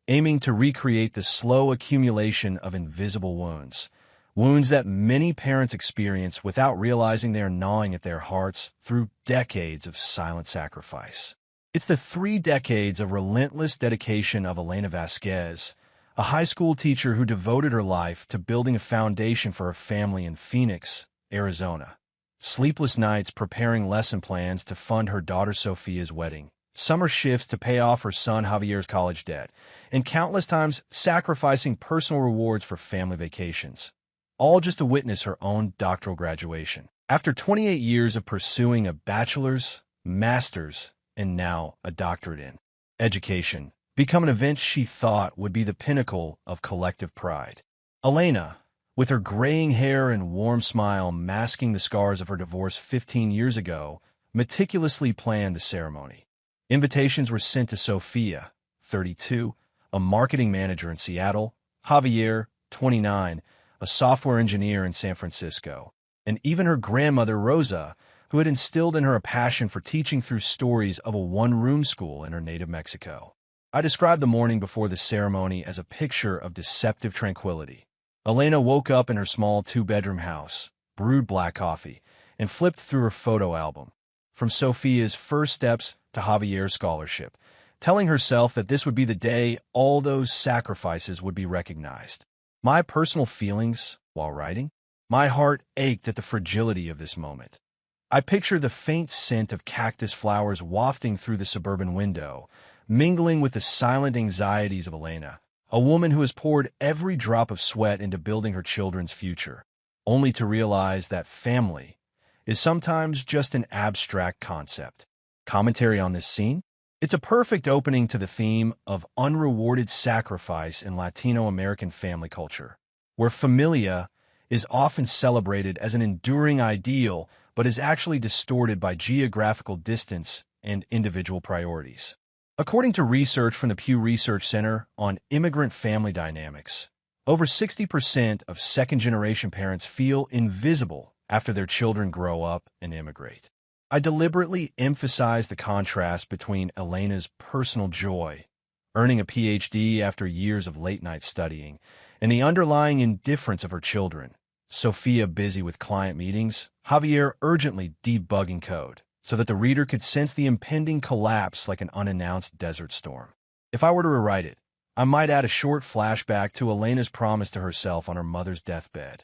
S2: aiming to recreate the slow accumulation of invisible wounds, wounds that many parents experience without realizing they are gnawing at their hearts through decades of silent sacrifice. It's the 3 decades of relentless dedication of Elena Vasquez, a high school teacher who devoted her life to building a foundation for her family in Phoenix, Arizona. Sleepless nights preparing lesson plans to fund her daughter Sophia's wedding, summer shifts to pay off her son Javier's college debt, and countless times sacrificing personal rewards for family vacations, all just to witness her own doctoral graduation. After 28 years of pursuing a bachelor's, master's, and now a doctorate in education, become an event she thought would be the pinnacle of collective pride. Elena, with her graying hair and warm smile masking the scars of her divorce 15 years ago, meticulously planned the ceremony. Invitations were sent to Sophia, 32, a marketing manager in Seattle, Javier, 29, a software engineer in San Francisco, and even her grandmother Rosa, who had instilled in her a passion for teaching through stories of a one-room school in her native Mexico. I described the morning before the ceremony as a picture of deceptive tranquility. Elena woke up in her small 2-bedroom house, brewed black coffee, and flipped through her photo album, from Sophia's first steps to Javier's scholarship, telling herself that this would be the day all those sacrifices would be recognized. My personal feelings, while writing, my heart ached at the fragility of this moment. I picture the faint scent of cactus flowers wafting through the suburban window, mingling with the silent anxieties of Elena, a woman who has poured every drop of sweat into building her children's future. only to realize that family is sometimes just an abstract concept. Commentary on this scene? It's a perfect opening to the theme of unrewarded sacrifice in Latino American family culture, where familia is often celebrated as an enduring ideal but is actually distorted by geographical distance and individual priorities. According to research from the Pew Research Center on immigrant family dynamics, over 60% of second-generation parents feel invisible after their children grow up and immigrate. I deliberately emphasize the contrast between Elena's personal joy, earning a PhD after years of late-night studying, and the underlying indifference of her children, Sophia busy with client meetings, Javier urgently debugging code, so that the reader could sense the impending collapse like an unannounced desert storm. If I were to rewrite it, I might add a short flashback to Elena's promise to herself on her mother's deathbed.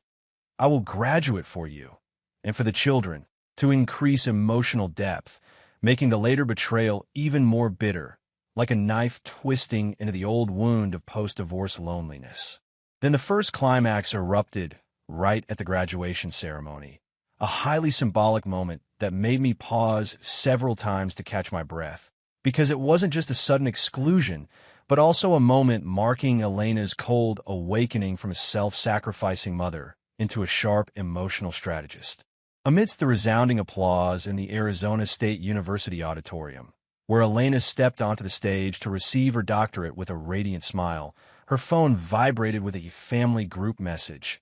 S2: I will graduate for you, and for the children, to increase emotional depth, making the later betrayal even more bitter, like a knife twisting into the old wound of post-divorce loneliness. Then the first climax erupted right at the graduation ceremony, a highly symbolic moment that made me pause several times to catch my breath, because it wasn't just a sudden exclusion, but also a moment marking Elena's cold awakening from a self-sacrificing mother into a sharp emotional strategist. Amidst the resounding applause in the Arizona State University auditorium, where Elena stepped onto the stage to receive her doctorate with a radiant smile, her phone vibrated with a family group message.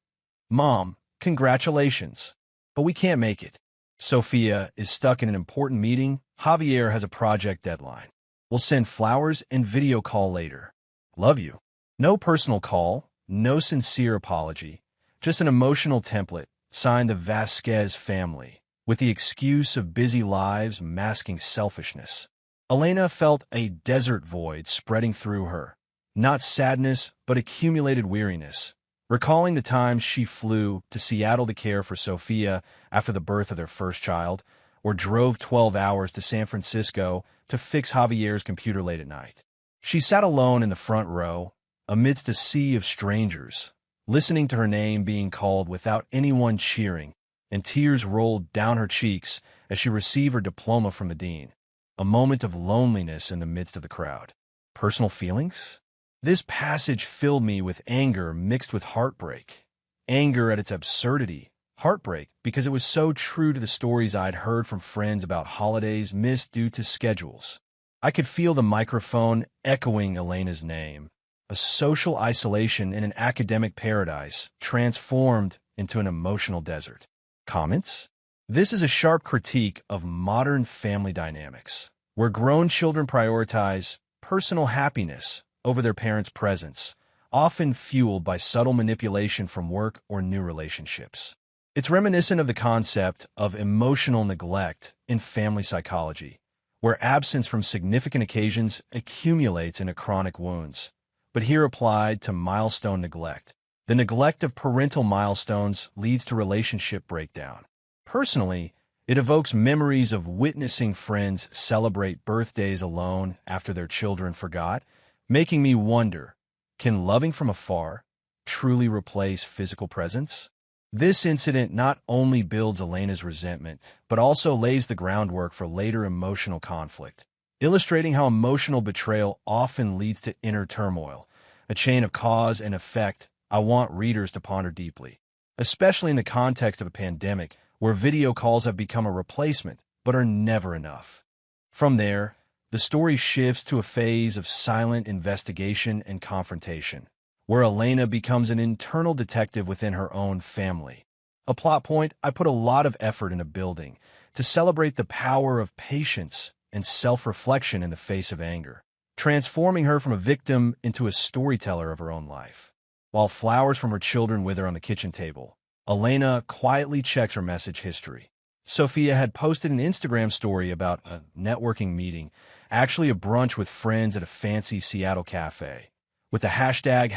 S2: "Mom, congratulations, but we can't make it. Sophia is stuck in an important meeting. Javier has a project deadline. We'll send flowers and video call later. Love you." No personal call, no sincere apology, just an emotional template signed the Vasquez family, with the excuse of busy lives masking selfishness. Elena felt a desert void spreading through her, not sadness, but accumulated weariness, recalling the times she flew to Seattle to care for Sophia after the birth of their first child, or drove 12 hours to San Francisco to fix Javier's computer late at night. She sat alone in the front row, amidst a sea of strangers, listening to her name being called without anyone cheering, and tears rolled down her cheeks as she received her diploma from the dean, a moment of loneliness in the midst of the crowd. Personal feelings? This passage filled me with anger mixed with heartbreak. Anger at its absurdity, heartbreak because it was so true to the stories I'd heard from friends about holidays missed due to schedules. I could feel the microphone echoing Elena's name, a social isolation in an academic paradise transformed into an emotional desert. Comments? This is a sharp critique of modern family dynamics, where grown children prioritize personal happiness over their parents' presence, often fueled by subtle manipulation from work or new relationships. It's reminiscent of the concept of emotional neglect in family psychology, where absence from significant occasions accumulates into chronic wounds, but here applied to milestone neglect. The neglect of parental milestones leads to relationship breakdown. Personally, it evokes memories of witnessing friends celebrate birthdays alone after their children forgot, making me wonder, can loving from afar truly replace physical presence? This incident not only builds Elena's resentment, but also lays the groundwork for later emotional conflict, illustrating how emotional betrayal often leads to inner turmoil, a chain of cause and effect I want readers to ponder deeply, especially in the context of a pandemic where video calls have become a replacement but are never enough. From there, the story shifts to a phase of silent investigation and confrontation, where Elena becomes an internal detective within her own family. A plot point I put a lot of effort into building to celebrate the power of patience and self-reflection in the face of anger, transforming her from a victim into a storyteller of her own life. While flowers from her children wither on the kitchen table, Elena quietly checks her message history. Sophia had posted an Instagram story about a networking meeting, actually a brunch with friends at a fancy Seattle cafe, with the hashtag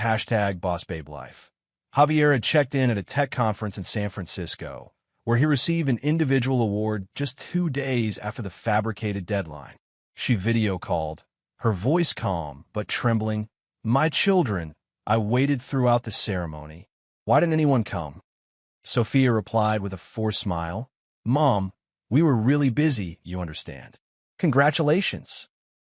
S2: #BossBabeLife. Javier had checked in at a tech conference in San Francisco, where he received an individual award just 2 days after the fabricated deadline. She video called, her voice calm but trembling. "My children, I waited throughout the ceremony. Why didn't anyone come?" Sophia replied with a forced smile. Mom, we were really busy, you understand. Congratulations.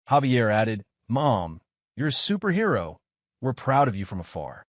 S2: Javier added, Mom, you're a superhero. We're proud of you from afar.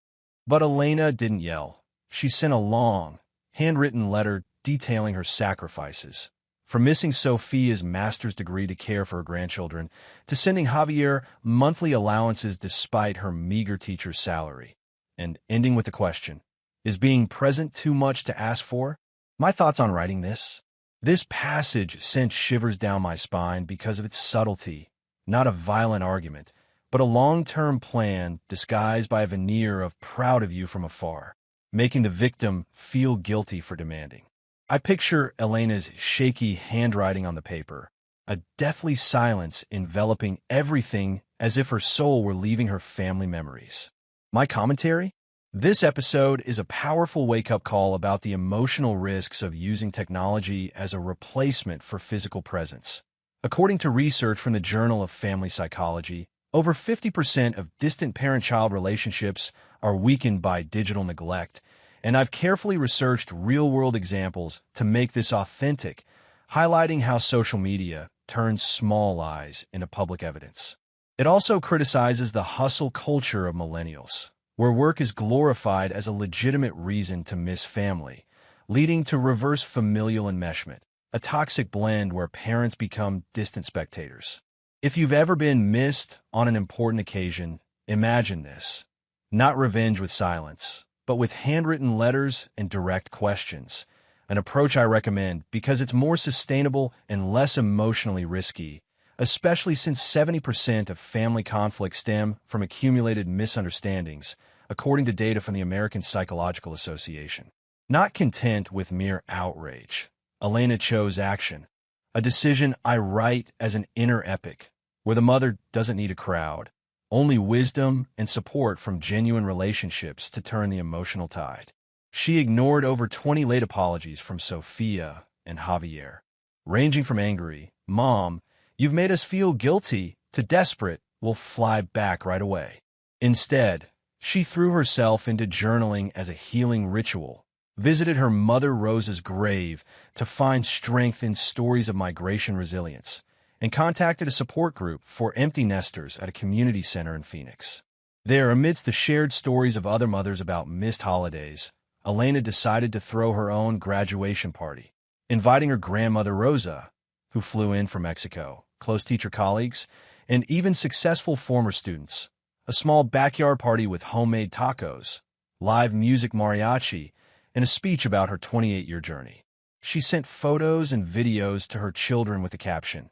S2: But Elena didn't yell. She sent a long, handwritten letter detailing her sacrifices, from missing Sophia's master's degree to care for her grandchildren, to sending Javier monthly allowances despite her meager teacher's salary, and ending with the question, is being present too much to ask for? My thoughts on writing this? This passage sent shivers down my spine because of its subtlety, not a violent argument, but a long-term plan disguised by a veneer of proud of you from afar, making the victim feel guilty for demanding. I picture Elena's shaky handwriting on the paper, a deathly silence enveloping everything as if her soul were leaving her family memories. My commentary? This episode is a powerful wake-up call about the emotional risks of using technology as a replacement for physical presence. According to research from the Journal of Family Psychology, over 50% of distant parent-child relationships are weakened by digital neglect, and I've carefully researched real-world examples to make this authentic, highlighting how social media turns small lies into public evidence. It also criticizes the hustle culture of millennials, where work is glorified as a legitimate reason to miss family, leading to reverse familial enmeshment, a toxic blend where parents become distant spectators. If you've ever been missed on an important occasion, imagine this. Not revenge with silence, but with handwritten letters and direct questions. An approach I recommend because it's more sustainable and less emotionally risky, especially since 70% of family conflicts stem from accumulated misunderstandings, according to data from the American Psychological Association. Not content with mere outrage, Elena chose action, a decision I write as an inner epic, where the mother doesn't need a crowd, only wisdom and support from genuine relationships to turn the emotional tide. She ignored over 20 late apologies from Sophia and Javier, ranging from angry, Mom, you've made us feel guilty, to desperate, we'll fly back right away. Instead, she threw herself into journaling as a healing ritual, visited her mother Rosa's grave to find strength in stories of migration resilience, and contacted a support group for empty nesters at a community center in Phoenix. There, amidst the shared stories of other mothers about missed holidays, Elena decided to throw her own graduation party, inviting her grandmother Rosa, who flew in from Mexico, close teacher colleagues, and even successful former students, a small backyard party with homemade tacos, live music mariachi, and a speech about her 28-year journey. She sent photos and videos to her children with the caption,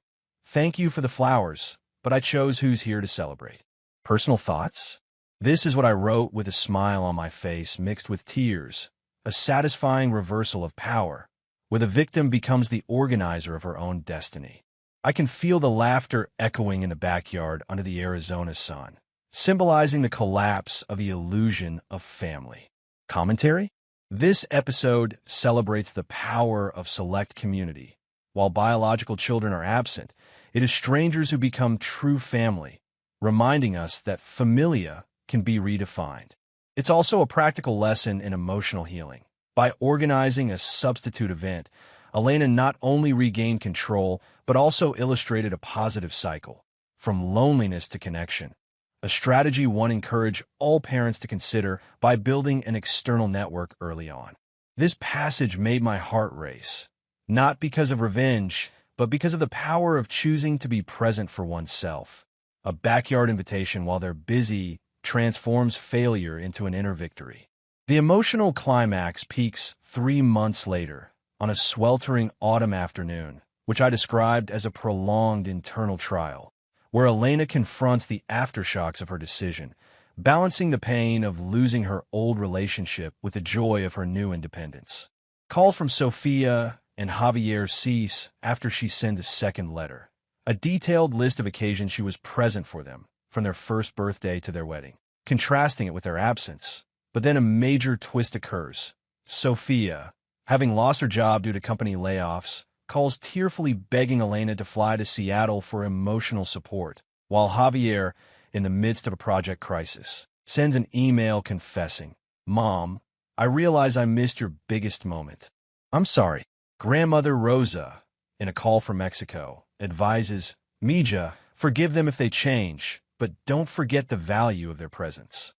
S2: Thank you for the flowers, but I chose who's here to celebrate. Personal thoughts? This is what I wrote with a smile on my face mixed with tears, a satisfying reversal of power, where the victim becomes the organizer of her own destiny. I can feel the laughter echoing in the backyard under the Arizona sun, symbolizing the collapse of the illusion of family. Commentary? This episode celebrates the power of select community. While biological children are absent, it is strangers who become true family, reminding us that familia can be redefined. It's also a practical lesson in emotional healing. By organizing a substitute event, Elena not only regained control, but also illustrated a positive cycle, from loneliness to connection, a strategy one encouraged all parents to consider by building an external network early on. This passage made my heart race, not because of revenge, but because of the power of choosing to be present for oneself. A backyard invitation while they're busy transforms failure into an inner victory. The emotional climax peaks 3 months later, on a sweltering autumn afternoon, which I described as a prolonged internal trial, where Elena confronts the aftershocks of her decision, balancing the pain of losing her old relationship with the joy of her new independence. Call from Sophia and Javier cease after she sends a second letter, a detailed list of occasions she was present for them, from their first birthday to their wedding, contrasting it with their absence. But then a major twist occurs. Sophia, having lost her job due to company layoffs, calls tearfully begging Elena to fly to Seattle for emotional support, while Javier, in the midst of a project crisis, sends an email confessing, Mom, I realize I missed your biggest moment. I'm sorry. Grandmother Rosa, in a call from Mexico, advises, Mija, forgive them if they change, but don't forget the value of their presence.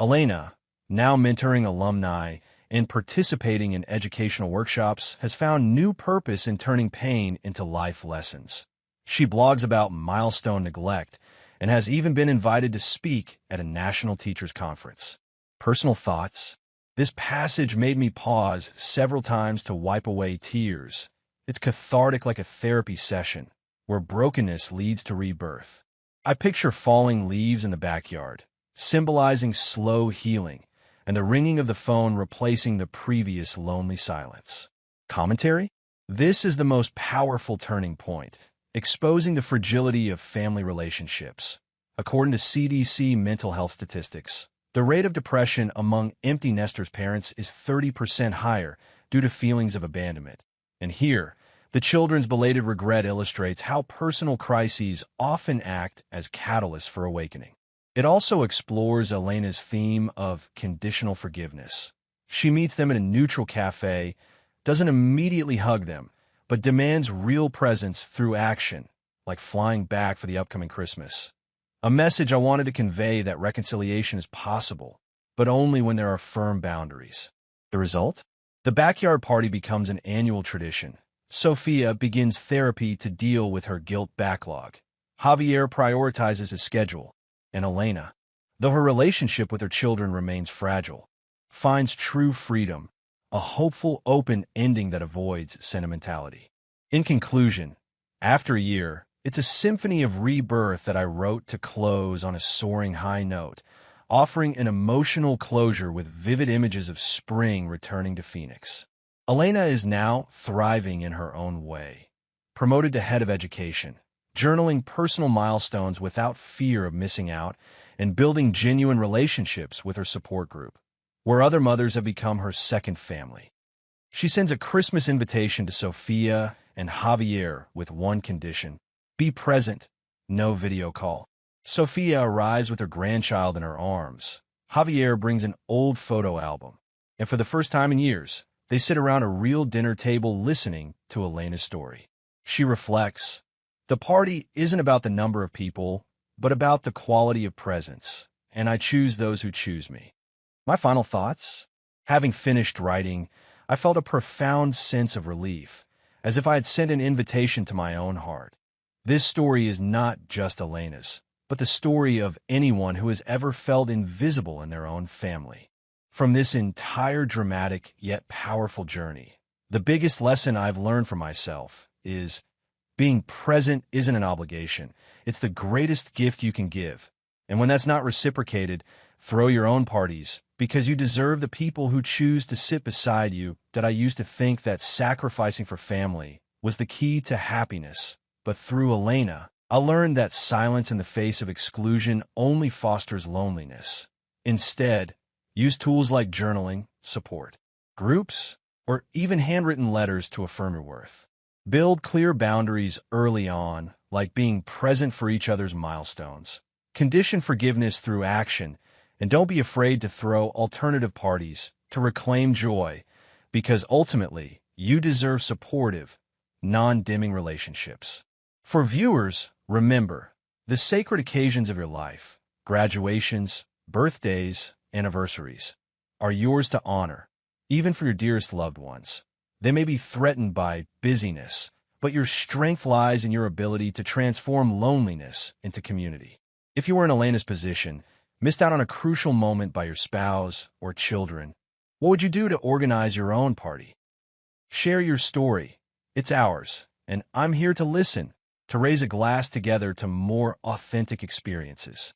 S2: Elena, now mentoring alumni and participating in educational workshops, has found new purpose in turning pain into life lessons. She blogs about milestone neglect and has even been invited to speak at a national teachers conference. Personal thoughts. This passage made me pause several times to wipe away tears. It's cathartic like a therapy session, where brokenness leads to rebirth. I picture falling leaves in the backyard, symbolizing slow healing, and the ringing of the phone replacing the previous lonely silence. Commentary? This is the most powerful turning point, exposing the fragility of family relationships. According to CDC mental health statistics, the rate of depression among empty nesters' parents is 30% higher due to feelings of abandonment. And here, the children's belated regret illustrates how personal crises often act as catalysts for awakening. It also explores Elena's theme of conditional forgiveness. She meets them in a neutral cafe, doesn't immediately hug them, but demands real presence through action, like flying back for the upcoming Christmas. A message I wanted to convey that reconciliation is possible, but only when there are firm boundaries. The result? The backyard party becomes an annual tradition. Sophia begins therapy to deal with her guilt backlog. Javier prioritizes his schedule. And Elena, though her relationship with her children remains fragile, finds true freedom, a hopeful, open ending that avoids sentimentality. In conclusion, after a year, it's a symphony of rebirth that I wrote to close on a soaring high note, offering an emotional closure with vivid images of spring returning to Phoenix. Elena is now thriving in her own way. Promoted to head of education, journaling personal milestones without fear of missing out, and building genuine relationships with her support group, where other mothers have become her second family. She sends a Christmas invitation to Sophia and Javier with one condition: be present, no video call. Sophia arrives with her grandchild in her arms. Javier brings an old photo album, and for the first time in years, they sit around a real dinner table listening to Elena's story. She reflects, the party isn't about the number of people, but about the quality of presence, and I choose those who choose me. My final thoughts? Having finished writing, I felt a profound sense of relief, as if I had sent an invitation to my own heart. This story is not just Elena's, but the story of anyone who has ever felt invisible in their own family. From this entire dramatic yet powerful journey, the biggest lesson I've learned for myself is being present isn't an obligation. It's the greatest gift you can give. And when that's not reciprocated, throw your own parties, because you deserve the people who choose to sit beside you. That I used to think that sacrificing for family was the key to happiness, but through Elena, I learned that silence in the face of exclusion only fosters loneliness. Instead, use tools like journaling, support groups, or even handwritten letters to affirm your worth. Build clear boundaries early on, like being present for each other's milestones. Condition forgiveness through action, and don't be afraid to throw alternative parties to reclaim joy, because ultimately, you deserve supportive, non-dimming relationships. For viewers, remember, the sacred occasions of your life, graduations, birthdays, anniversaries, are yours to honor, even for your dearest loved ones. They may be threatened by busyness, but your strength lies in your ability to transform loneliness into community. If you were in Elena's position, missed out on a crucial moment by your spouse or children, what would you do to organize your own party? Share your story. It's ours, and I'm here to listen, to raise a glass together to more authentic experiences.